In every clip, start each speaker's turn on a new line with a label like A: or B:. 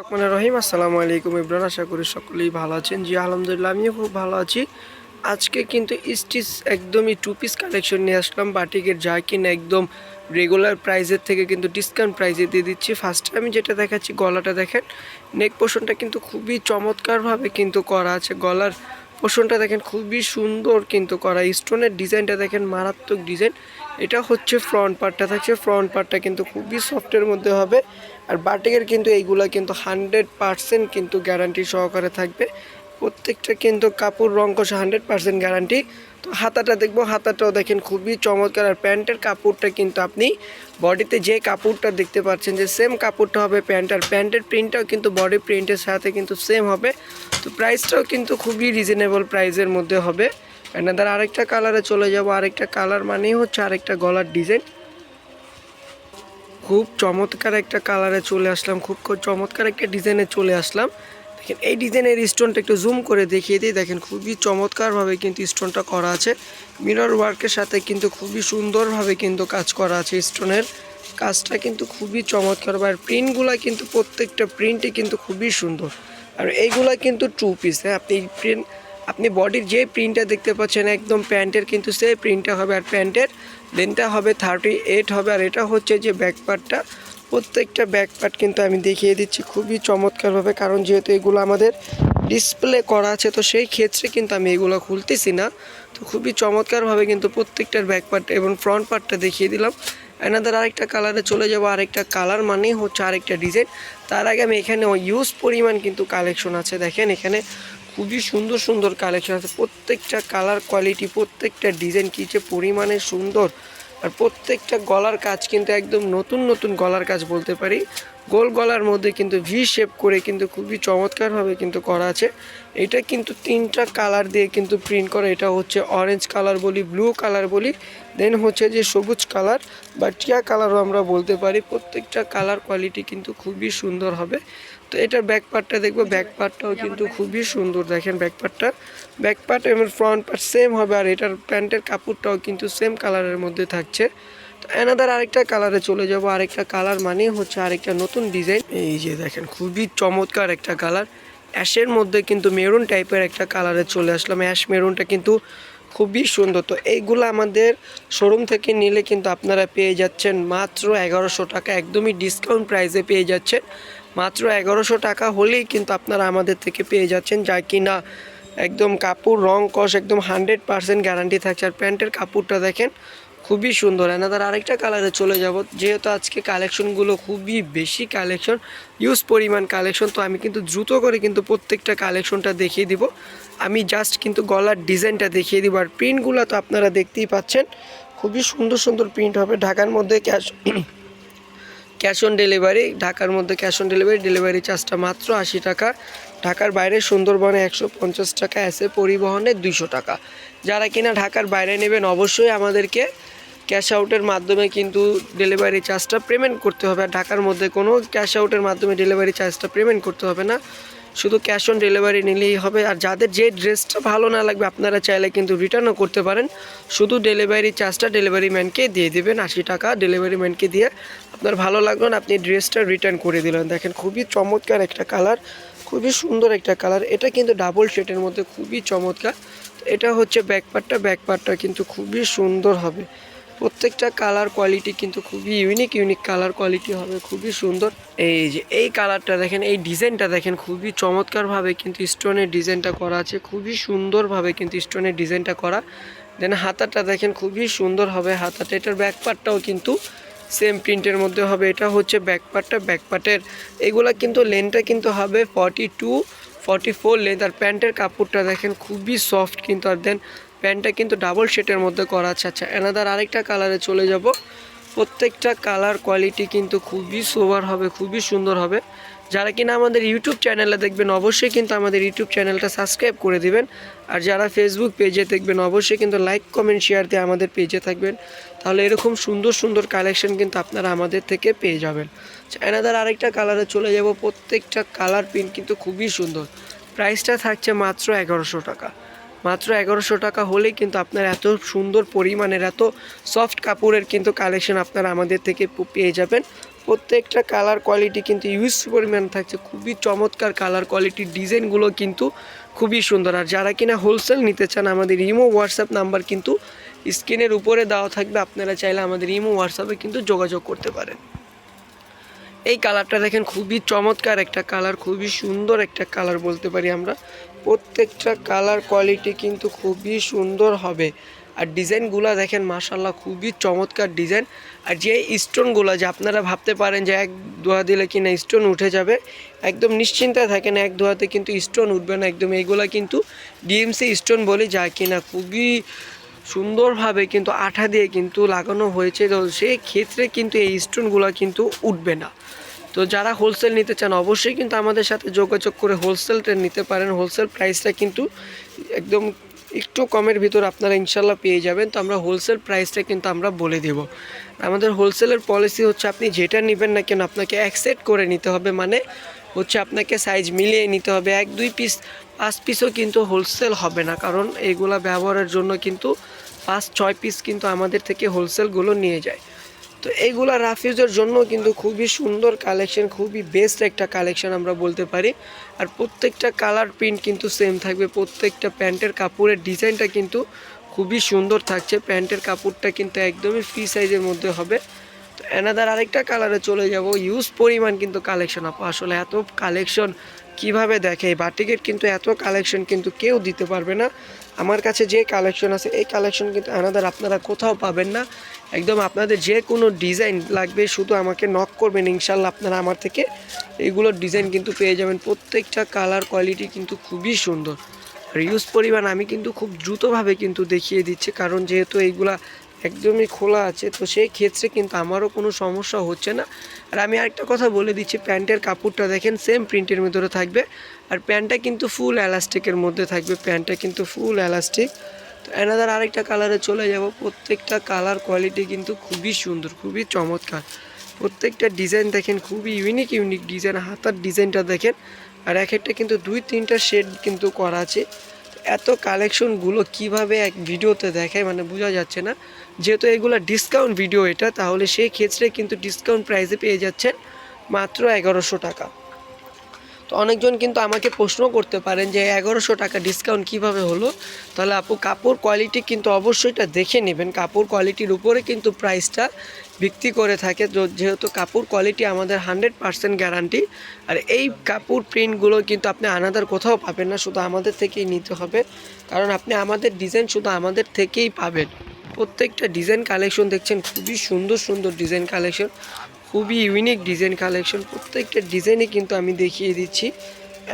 A: রহমান রহিম আসসালামু আলাইকুম ইব্রান, আশা করি সকলেই ভালো আছেন। জি আলহামদুলিল্লাহ, আমিও খুব ভালো আছি। আজকে কিন্তু স্টিচ একদমই টু পিস কালেকশন নিয়ে আসলাম বাটিকের, যা কিনা একদম রেগুলার প্রাইসের থেকে কিন্তু ডিসকাউন্ট প্রাইসে দিয়ে দিচ্ছি। ফার্স্টে আমি যেটা দেখাচ্ছি, গলাটা দেখেন, নেক পোর্শনটা কিন্তু খুবই চমৎকারভাবে কিন্তু করা আছে। গলার পোর্শনটা দেখেন খুবই সুন্দর কিন্তু করা, স্টোনের ডিজাইনটা দেখেন মারাত্মক ডিজাইন। এটা হচ্ছে ফ্রন্ট পার্টটা থাকছে, ফ্রন্ট পার্টটা কিন্তু খুবই সফটের মধ্যে হবে। আর বাটিকের কিন্তু এইগুলা কিন্তু 100% কিন্তু গ্যারান্টি সহকারে থাকবে। প্রত্যেকটা কিন্তু কাপড় রং কষা 100% গ্যারান্টি। তো হাতাটা দেখবো, হাতাটাও দেখেন খুবই চমৎকার। আর প্যান্টের কাপড়টা কিন্তু আপনি বডিতে যে কাপড়টা দেখতে পাচ্ছেন যে সেম কাপড়টা হবে প্যান্ট, আর প্যান্টের প্রিন্টটাও কিন্তু বডি প্রিন্টের সাথে কিন্তু সেম হবে। তো প্রাইসটাও কিন্তু খুবই রিজনেবল প্রাইসের মধ্যে হবে। এনাদের আরেকটা কালারে চলে যাব, আরেকটা কালার মানেই হচ্ছে আরেকটা গলার ডিজাইন। খুব চমৎকার একটা কালারে চলে আসলাম, খুব চমৎকার একটা ডিজাইনে চলে আসলাম। দেখেন এই ডিজাইনের স্টোনটা একটু জুম করে দেখিয়ে দিই। দেখেন খুবই চমৎকারভাবে কিন্তু স্টোনটা করা আছে, মিরর ওয়ার্কের সাথে কিন্তু খুবই সুন্দরভাবে কিন্তু কাজ করা আছে। স্টোনের কাজটা কিন্তু খুবই চমৎকার, আর প্রিন্টগুলো কিন্তু প্রত্যেকটা প্রিন্টই কিন্তু খুবই সুন্দর। আর এইগুলা কিন্তু টু পিস, হ্যাঁ, আপনি বডির যে প্রিন্টটা দেখতে পাচ্ছেন একদম প্যান্টের কিন্তু সেই প্রিন্টটা হবে। আর প্যান্টের লেন্থটা হবে 38 হবে। আর এটা হচ্ছে যে ব্যাক পার্টটা, প্রত্যেকটা ব্যাক পার্ট কিন্তু আমি দেখিয়ে দিচ্ছি খুবই চমৎকারভাবে, কারণ যেহেতু এগুলো আমাদের ডিসপ্লে করা আছে, তো সেই ক্ষেত্রে কিন্তু আমি এগুলো খুলতেছি না। তো খুবই চমৎকারভাবে কিন্তু প্রত্যেকটার ব্যাক পার্ট এবং ফ্রন্ট পার্টটা দেখিয়ে দিলাম। এনাদের আরেকটা কালারে চলে যাব, আরেকটা কালার মানেই হচ্ছে আরেকটা ডিজাইন। তার আগে আমি এখানে ইউজ পরিমাণ কিন্তু কালেকশন আছে, দেখেন এখানে খুবই সুন্দর সুন্দর কালেকশন আছে। প্রত্যেকটা কালার কোয়ালিটি, প্রত্যেকটা ডিজাইন কী যে পরিমাণে সুন্দর। আর প্রত্যেকটা গলার কাজ কিন্তু একদম নতুন নতুন গলার কাজ বলতে পারি। গোল গলার মধ্যে কিন্তু ভি শেপ করে কিন্তু খুবই চমৎকারভাবে কিন্তু করা আছে। এটা কিন্তু 3টা কালার দিয়ে কিন্তু প্রিন্ট করা। এটা হচ্ছে অরেঞ্জ কালার বলি, ব্লু কালার বলি, দেন হচ্ছে যে সবুজ কালার বা টিয়া কালারও আমরা বলতে পারি। প্রত্যেকটা কালার কোয়ালিটি কিন্তু খুবই সুন্দর হবে। তো এটার ব্যাক পার্টটা দেখবো, ব্যাক পার্টটাও কিন্তু খুবই সুন্দর। দেখেন ব্যাক পার্ট এবং ফ্রন্ট পার্ট সেম হবে। আর এটার প্যান্টের কাপড়টাও কিন্তু সেম কালারের মধ্যে থাকছে। তো এনাদার আরেকটা কালারে চলে যাব, আরেকটা কালার মানে হচ্ছে আরেকটা নতুন ডিজাইন। এই যে দেখেন খুবই চমৎকার একটা কালার, অ্যাশের মধ্যে কিন্তু মেরুন টাইপের একটা কালারে চলে আসলাম। অ্যাশ মেরুনটা কিন্তু খুবই সুন্দর। তো এইগুলো আমাদের শোরুম থেকে নিলে কিন্তু আপনারা পেয়ে যাচ্ছেন মাত্র 1100 টাকা, একদমই ডিসকাউন্ট প্রাইসে পেয়ে যাচ্ছেন। মাত্র 1100 টাকা হলেই কিন্তু আপনারা আমাদের থেকে পেয়ে যাচ্ছেন, যা কিনা একদম কাপড় রং কস একদম 100% গ্যারান্টি থাকছে। আর প্যান্টের কাপড়টা দেখেন খুবই সুন্দর। এনাদের আরেকটা কালারে চলে যাব, যেহেতু আজকে কালেকশনগুলো খুবই বেশি কালেকশন, ইউজ পরিমাণ কালেকশন, তো আমি কিন্তু দ্রুত করে কিন্তু প্রত্যেকটা কালেকশনটা দেখিয়ে দিব। আমি জাস্ট কিন্তু গলার ডিজাইনটা দেখিয়ে দিব। আর প্রিন্টগুলো তো আপনারা দেখতেই পাচ্ছেন, খুবই সুন্দর সুন্দর প্রিন্ট হবে। ঢাকার মধ্যে ক্যাশ অন ডেলিভারি, ঢাকার মধ্যে ক্যাশ অন ডেলিভারি চার্জটা মাত্র 80 টাকা। ঢাকার বাইরে সুন্দরবনে 150 টাকা, এসে পরিবহনে 200 টাকা। যারা কিনা ঢাকার বাইরে নেবেন অবশ্যই আমাদেরকে ক্যাশ আউটের মাধ্যমে কিন্তু ডেলিভারি চার্জটা পেমেন্ট করতে হবে। আর ঢাকার মধ্যে কোনো ক্যাশ আউটের মাধ্যমে ডেলিভারি চার্জটা পেমেন্ট করতে হবে না, শুধু ক্যাশ অন ডেলিভারি নিলেই হবে। আর যাদের যে ড্রেসটা ভালো না লাগবে আপনারা চাইলে কিন্তু রিটার্নও করতে পারেন, শুধু ডেলিভারি চার্জটা ডেলিভারি ম্যানকে দিয়ে দেবেন 80 টাকা। ডেলিভারি ম্যানকে দিয়ে আপনার ভালো লাগলো না, আপনি ড্রেসটা রিটার্ন করে দিলেন। দেখেন খুবই চমৎকার একটা কালার, খুবই সুন্দর একটা কালার। এটা কিন্তু ডাবল শেডের মধ্যে খুবই চমৎকার। এটা হচ্ছে ব্যাক পার্টটা কিন্তু খুবই সুন্দর হবে। প্রত্যেকটা কালার কোয়ালিটি কিন্তু খুবই ইউনিক কালার কোয়ালিটি হবে, খুবই সুন্দর। এই যে এই কালারটা দেখেন, এই ডিজাইনটা দেখেন খুবই চমৎকারভাবে কিন্তু স্টোনের ডিজাইনটা করা আছে, খুবই সুন্দরভাবে কিন্তু স্টোনের ডিজাইনটা করা। দেন হাতাটা দেখেন খুবই সুন্দর হবে হাতাটা। এটার ব্যাক পার্টটাও কিন্তু সেম প্রিন্টের মধ্যে হবে। এটা হচ্ছে ব্যাক পার্টের এগুলা কিন্তু লেন্থটা কিন্তু হবে 42-44 লেন্থ। আর প্যান্টের কাপড়টা দেখেন খুবই সফট কিন্তু। আর দেন প্যান্টটা কিন্তু ডাবল শেডের মধ্যে করা আছে। আচ্ছা এনাদার আরেকটা কালারে চলে যাব। প্রত্যেকটা কালার কোয়ালিটি কিন্তু খুবই সোবার হবে, খুবই সুন্দর হবে। যারা কিনা আমাদের ইউটিউব চ্যানেলে দেখবেন অবশ্যই কিন্তু আমাদের ইউটিউব চ্যানেলটা সাবস্ক্রাইব করে দিবেন। আর যারা ফেসবুক পেজে দেখবেন অবশ্যই কিন্তু লাইক কমেন্ট শেয়ার দিয়ে আমাদের পেজে থাকবেন, তাহলে এরকম সুন্দর সুন্দর কালেকশন কিন্তু আপনারা আমাদের থেকে পেয়ে যাবেন। এনাদার আরেকটা কালারে চলে যাব। প্রত্যেকটা কালার প্রিন্ট কিন্তু খুবই সুন্দর। প্রাইসটা থাকছে মাত্র 1100 টাকা। মাত্র 1100 টাকা হলেই কিন্তু আপনারা এত সুন্দর পরিমাণের এত সফট কাপড়ের কিন্তু কালেকশন আপনারা আমাদের থেকে পেয়ে যাবেন। প্রত্যেকটা কালার কোয়ালিটি কিন্তু ইউজ পরিমাণ থাকছে, খুবই চমৎকার কালার কোয়ালিটির ডিজাইনগুলো কিন্তু খুবই সুন্দর। আর যারা কিনা হোলসেল নিতে চান আমাদের ইমো হোয়াটসঅ্যাপ নাম্বার কিন্তু স্ক্রিনের উপরে দেওয়া থাকবে, আপনারা চাইলে আমাদের ইমো হোয়াটসঅ্যাপে কিন্তু যোগাযোগ করতে পারেন। এই কালারটা দেখেন খুবই চমৎকার একটা কালার, খুবই সুন্দর একটা কালার বলতে পারি আমরা। প্রত্যেকটা কালার কোয়ালিটি কিন্তু খুবই সুন্দর হবে। আর ডিজাইনগুলো দেখেন মাশাল্লাহ খুবই চমৎকার ডিজাইন। আর যে স্টোনগুলো যে আপনারা ভাবতে পারেন যে এক ধোয়া দিলে কিনা স্টোন উঠে যাবে, একদম নিশ্চিন্তায় থাকেন, এক ধোয়াতে কিন্তু স্টোন উঠবে না একদম। এইগুলা কিন্তু ডিএমসি স্টোন বলে, যা কিনা খুবই সুন্দরভাবে কিন্তু আঠা দিয়ে কিন্তু লাগানো হয়েছে। তো সেই ক্ষেত্রে কিন্তু এই স্টোনগুলো কিন্তু উঠবে না। তো যারা হোলসেল নিতে চান অবশ্যই কিন্তু আমাদের সাথে যোগাযোগ করে হোলসেলটা নিতে পারেন। হোলসেল প্রাইসটা কিন্তু একদম একটু কমের ভিতর আপনারা ইনশাল্লাহ পেয়ে যাবেন। তো আমরা হোলসেল প্রাইসটা কিন্তু আমরা বলে দেব। আমাদের হোলসেলের পলিসি হচ্ছে আপনি যেটা নেবেন না কেন আপনাকে অ্যাকসেপ্ট করে নিতে হবে, মানে হচ্ছে আপনাকে সাইজ মিলিয়ে নিতে হবে। 1-2 পিস 5 পিসও কিন্তু হোলসেল হবে না, কারণ এইগুলা ব্যবহারের জন্য কিন্তু 5-6 পিস কিন্তু আমাদের থেকে হোলসেলগুলো নিয়ে যায়। তো এইগুলা রাফিউজের জন্য কিন্তু খুবই সুন্দর কালেকশন, খুবই বেস্ট একটা কালেকশন আমরা বলতে পারি। আর প্রত্যেকটা কালার প্রিন্ট কিন্তু সেম থাকবে। প্রত্যেকটা প্যান্টের কাপড়ের ডিজাইনটা কিন্তু খুবই সুন্দর থাকছে। প্যান্টের কাপড়টা কিন্তু একদমই ফ্রি সাইজের মধ্যে হবে। তো অ্যানাদার আরেকটা কালারে চলে যাব। ইউজ পরিমাণ কিন্তু কালেকশন আপু, আসলে এত কালেকশন কিভাবে দেখে বাটিকের কিন্তু এত কালেকশন কিন্তু কেউ দিতে পারবে না। আমার কাছে যে কালেকশন আছে এই কালেকশন কিন্তু অ্যানাদার আপনারা কোথাও পাবেন না। একদম আপনাদের যে কোনো ডিজাইন লাগবে শুধু আমাকে নক করবেন, ইনশাল্লাহ আপনারা আমার থেকে এইগুলোর ডিজাইন কিন্তু পেয়ে যাবেন। প্রত্যেকটা কালার কোয়ালিটি কিন্তু খুবই সুন্দর। আর ইউজ পরিমাণ আমি কিন্তু খুব দ্রুতভাবে কিন্তু দেখিয়ে দিচ্ছি, কারণ যেহেতু এইগুলা একদমই খোলা আছে, তো সেই ক্ষেত্রে কিন্তু আমারও কোনো সমস্যা হচ্ছে না। আর আমি আরেকটা কথা বলে দিচ্ছি, প্যান্টের কাপড়টা দেখেন সেম প্রিন্টের ভিতরে থাকবে। আর প্যান্টটা কিন্তু ফুল এলাস্টিকের মধ্যে থাকবে, প্যান্টটা কিন্তু ফুল এলাস্টিক। তো অ্যানাদার আরেকটা কালারে চলে যাব। প্রত্যেকটা কালার কোয়ালিটি কিন্তু খুবই সুন্দর, খুবই চমৎকার। প্রত্যেকটা ডিজাইন দেখেন খুবই ইউনিক ইউনিক ডিজাইন। হাতার ডিজাইনটা দেখেন, আর এক একটা কিন্তু 2-3টা শেড কিন্তু করা আছে। এত কালেকশনগুলো কিভাবে এক ভিডিওতে দেখায় মানে বোঝা যাচ্ছে না। যেহেতু এগুলো ডিসকাউন্ট ভিডিও এটা, তাহলে সেই ক্ষেত্রে কিন্তু ডিসকাউন্ট প্রাইসে পেয়ে যাচ্ছেন মাত্র 1100 টাকা। তো অনেকজন কিন্তু আমাকে প্রশ্ন করতে পারেন যে 1100 টাকা ডিসকাউন্ট কিভাবে হলো। তাহলে আপু কাপড় কোয়ালিটি কিন্তু অবশ্যই এটা দেখে নেবেন। কাপড় কোয়ালিটির উপরে কিন্তু প্রাইসটা ভিত্তি করে থাকে। যেহেতু কাপড় কোয়ালিটি আমাদের 100% গ্যারান্টি। আর এই কাপড় প্রিন্টগুলো কিন্তু আপনি আনাদার কোথাও পাবেন না, শুধু আমাদের থেকেই নিতে হবে, কারণ আপনি আমাদের ডিজাইন শুধু আমাদের থেকেই পাবেন। প্রত্যেকটা ডিজাইন কালেকশন দেখছেন খুবই সুন্দর সুন্দর ডিজাইন কালেকশন, খুবই ইউনিক ডিজাইন কালেকশন। প্রত্যেকটা ডিজাইনে কিন্তু আমি দেখিয়ে দিচ্ছি,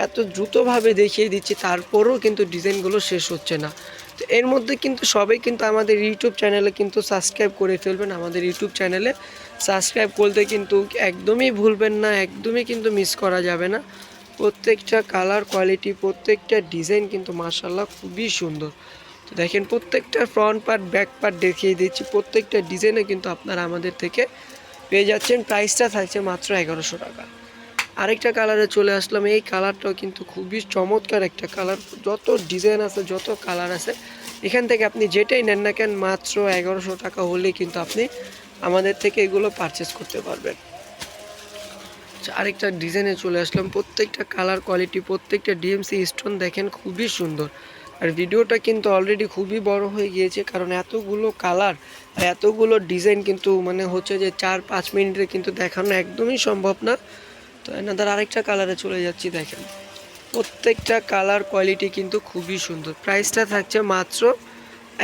A: এত দ্রুতভাবে দেখিয়ে দিচ্ছি, তারপরেও কিন্তু ডিজাইনগুলো শেষ হচ্ছে না। তো এর মধ্যে কিন্তু সবাই কিন্তু আমাদের ইউটিউব চ্যানেলে কিন্তু সাবস্ক্রাইব করে ফেলবেন। আমাদের ইউটিউব চ্যানেলে সাবস্ক্রাইব করতে কিন্তু একদমই ভুলবেন না, একদমই কিন্তু মিস করা যাবে না। প্রত্যেকটা কালার কোয়ালিটি প্রত্যেকটা ডিজাইন কিন্তু মাশাআল্লাহ খুবই সুন্দর। তো দেখেন প্রত্যেকটা ফ্রন্ট পার্ট ব্যাক পার্ট দেখিয়ে দিচ্ছি। প্রত্যেকটা ডিজাইনে কিন্তু আপনারা আমাদের থেকে পেয়ে যাচ্ছেন। প্রাইসটা থাকছে মাত্র 1100 টাকা। আরেকটা কালারে চলে আসলাম। এই কালারটাও কিন্তু খুবই চমৎকার একটা কালার। যত ডিজাইন আছে যত কালার আছে এখান থেকে আপনি যেটাই নেন না কেন মাত্র 1100 টাকা হলেই কিন্তু আপনি আমাদের থেকে এগুলো পারচেস করতে পারবেন। আরেকটা ডিজাইনে চলে আসলাম। প্রত্যেকটা কালার কোয়ালিটি প্রত্যেকটা ডিএমসি স্টোন দেখেন খুবই সুন্দর। আর ভিডিওটা কিন্তু অলরেডি খুবই বড় হয়ে গিয়েছে, কারণ এতগুলো কালার আর এতগুলো ডিজাইন কিন্তু মানে হচ্ছে যে 4-5 মিনিটে কিন্তু দেখানো একদমই সম্ভব না। তো এনাদের আরেকটা কালারে চলে যাচ্ছি। দেখেন প্রত্যেকটা কালার কোয়ালিটি কিন্তু খুবই সুন্দর। প্রাইসটা থাকছে মাত্র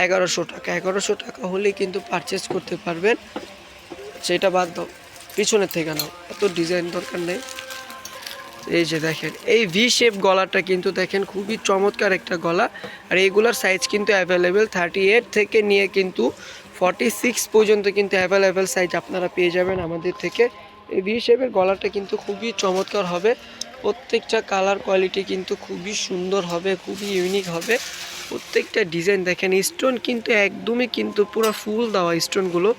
A: 1100 টাকা। 1100 টাকা হলে কিন্তু পারচেস করতে পারবেন। সেটা বাদ দাও, পিছনের থেকে নাও, এত ডিজাইন দরকার নেই। এই যে দেখেন এই ভি শেপ গলাটা কিন্তু দেখেন খুবই চমৎকার একটা গলা। আর এইগুলোর সাইজ কিন্তু অ্যাভেলেবেল 38 থেকে নিয়ে কিন্তু 46 পর্যন্ত কিন্তু অ্যাভেলেবেল সাইজ আপনারা পেয়ে যাবেন আমাদের থেকে। এই ভি শেপের গলাটা কিন্তু খুবই চমৎকার হবে। প্রত্যেকটা কালার কোয়ালিটি কিন্তু খুবই সুন্দর হবে, খুবই ইউনিক হবে। প্রত্যেকটা ডিজাইন দেখেন স্টোন কিন্তু একদমই কিন্তু পুরো ফুল দেওয়া স্টোনগুলো।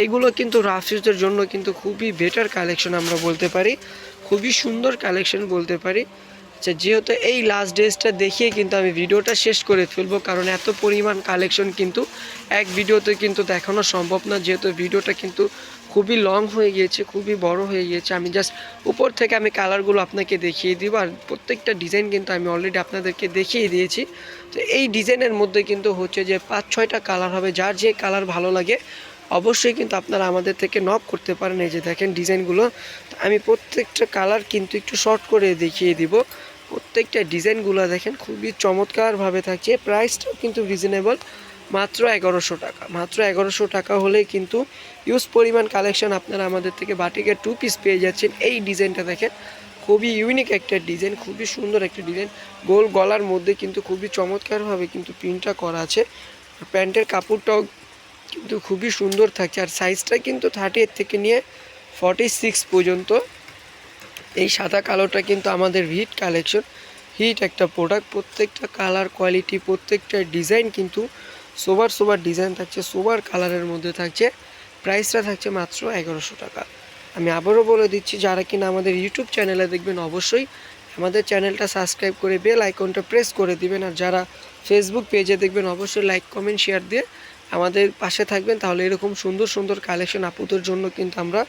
A: এগুলো কিন্তু রাফ ইউজের জন্য কিন্তু খুবই বেটার কালেকশন আমরা বলতে পারি, খুবই সুন্দর কালেকশন বলতে পারি। আচ্ছা, যেহেতু এই লাস্ট ড্রেসটা দেখিয়ে কিন্তু আমি ভিডিওটা শেষ করে ফেলবো, কারণ এত পরিমাণ কালেকশন কিন্তু এক ভিডিওতে কিন্তু দেখানো সম্ভব না, যেহেতু ভিডিওটা কিন্তু খুবই লং হয়ে গিয়েছে, খুবই বড় হয়ে গিয়েছে। আমি জাস্ট উপর থেকে আমি কালারগুলো আপনাকে দেখিয়ে দিব, আর প্রত্যেকটা ডিজাইন কিন্তু আমি অলরেডি আপনাদেরকে দেখিয়ে দিয়েছি। তো এই ডিজাইনের মধ্যে কিন্তু হচ্ছে যে 5-6টা কালার হবে, যার যে কালার ভালো লাগে অবশ্যই কিন্তু আপনারা আমাদের থেকে নক করতে পারেন। এই যে দেখেন ডিজাইনগুলো, আমি প্রত্যেকটা কালার কিন্তু একটু শর্ট করে দেখিয়ে দিব। প্রত্যেকটা ডিজাইনগুলো দেখেন খুবই চমৎকারভাবে থাকছে, প্রাইসটাও কিন্তু রিজনেবল, মাত্র 1100 টাকা। মাত্র 1100 টাকা হলেই কিন্তু ইউজ পরিমাণ কালেকশন আপনারা আমাদের থেকে বাটিকের 2 পিস পেয়ে যাচ্ছেন। এই ডিজাইনটা দেখেন খুবই ইউনিক একটা ডিজাইন, খুবই সুন্দর একটা ডিজাইন, গোল গলার মধ্যে কিন্তু খুবই চমৎকারভাবে কিন্তু প্রিন্টটা করা আছে। প্যান্টের কাপড়টাও কিন্তু খুবই সুন্দর থাকছে, আর সাইজটা কিন্তু 38 থেকে নিয়ে 46 পর্যন্ত। এই সাদা কালোটা কিন্তু আমাদের হিট কালেকশন, হিট একটা প্রোডাক্ট। প্রত্যেকটা কালার কোয়ালিটি, প্রত্যেকটা ডিজাইন কিন্তু সোবার ডিজাইন থাকছে, সোবার কালারের মধ্যে থাকছে। প্রাইসটা থাকছে মাত্র 1100 টাকা। আমি আবারও বলে দিচ্ছি, যারা কিনা আমাদের ইউটিউব চ্যানেলে দেখবেন অবশ্যই আমাদের চ্যানেলটা সাবস্ক্রাইব করে বেল আইকনটা প্রেস করে দিবেন, আর যারা ফেসবুক পেজে দেখবেন অবশ্যই লাইক কমেন্ট শেয়ার দিয়ে আমাদের পাশে থাকবেন। তাহলে এরকম সুন্দর সুন্দর কালেকশন আপুদের জন্য কিন্তু আমরা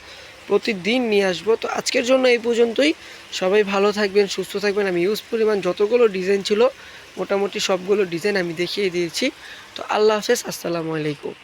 A: প্রতিদিন নিয়ে আসবো। তো আজকের জন্য এই পর্যন্তই। সবাই ভালো থাকবেন, সুস্থ থাকবেন। আমি ইউজ পরিমাণ যতগুলো ডিজাইন ছিল মোটামুটি সবগুলো ডিজাইন আমি দেখিয়ে দিয়েছি। তো আল্লাহ হাফেজ, আসসালামু আলাইকুম।